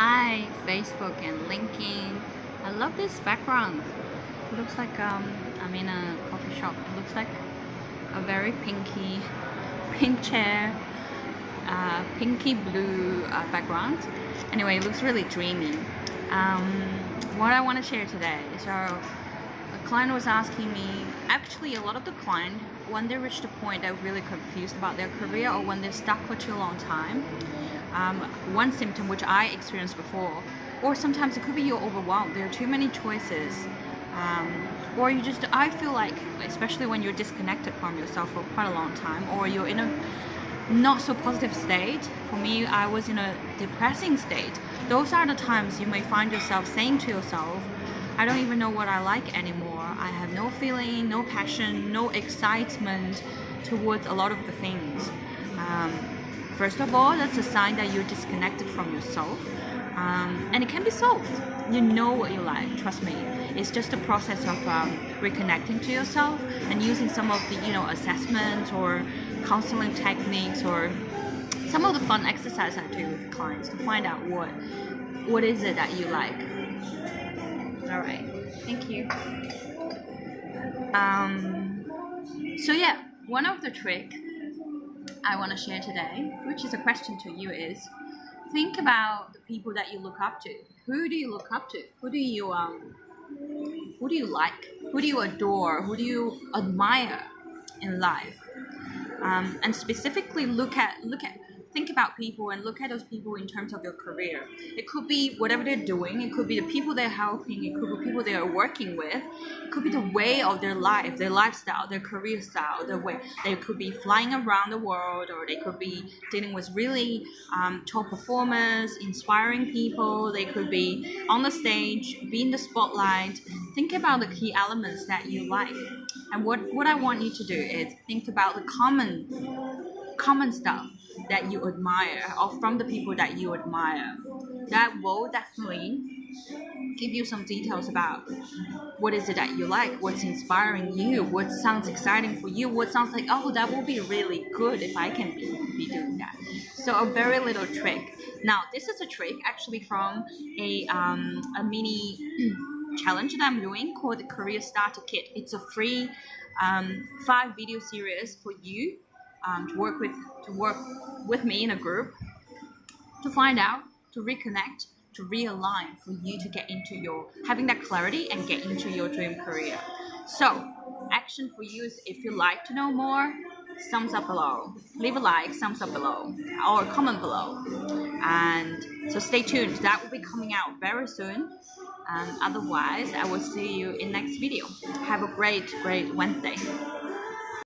Hi, Facebook and LinkedIn. I love this background. It looks like I'm in a coffee shop. It looks like a very pink chair, pinky blue background. Anyway, it looks really dreamy. What I want to share today. So, a client was asking me. Actually, a lot of the client, when they reach the point they're really confused about their career or when they're stuck for too long time. One symptom which I experienced before, or sometimes it could be you're overwhelmed. There are too many choices, or I feel like, especially when you're disconnected from yourself for quite a long time, or you're in a not so positive state. For me, I was in a depressing state. Those are the times you may find yourself saying to yourself, I don't even know what I like anymore. I have no feeling, no passion, no excitement towards a lot of the things. First of all, that's a sign that you're disconnected from yourself, and it can be solved. You know what you like, trust me. It's just a process of reconnecting to yourself and using some of the assessments or counseling techniques or some of the fun exercise I do with clients to find out what is it that you like. All right, thank you. So yeah, one of the trick I want to share today, which is a question to you, is think about the people that you look up to. Who do you look up to? Who do you like? Who do you adore? Who do you admire in life? And specifically think about people and look at those people in terms of your career. It could be whatever they're doing. It could be the people they're helping. It could be people they are working with. It could be the way of their life, their lifestyle, their career style, the way they could be flying around the world, or they could be dealing with really top performers, inspiring people. They could be on the stage, be in the spotlight. Think about the key elements that you like. And what I want you to do is think about the common stuff that you admire, or from the people that you admire. That will definitely give you some details about what is it that you like, what's inspiring you, what sounds exciting for you, what sounds like, oh, that will be really good if I can be doing that. So a very little trick. Now, this is a trick actually from a mini challenge that I'm doing called the Career Starter Kit. It's a free 5 video series for you to work with me in a group to find out, to reconnect, to realign, for you to get into having that clarity and get into your dream career. So, action for you is, if you'd like to know more, thumbs up below. Leave a like, thumbs up below, or comment below. And so stay tuned. That will be coming out very soon. Otherwise, I will see you in next video. Have a great Wednesday.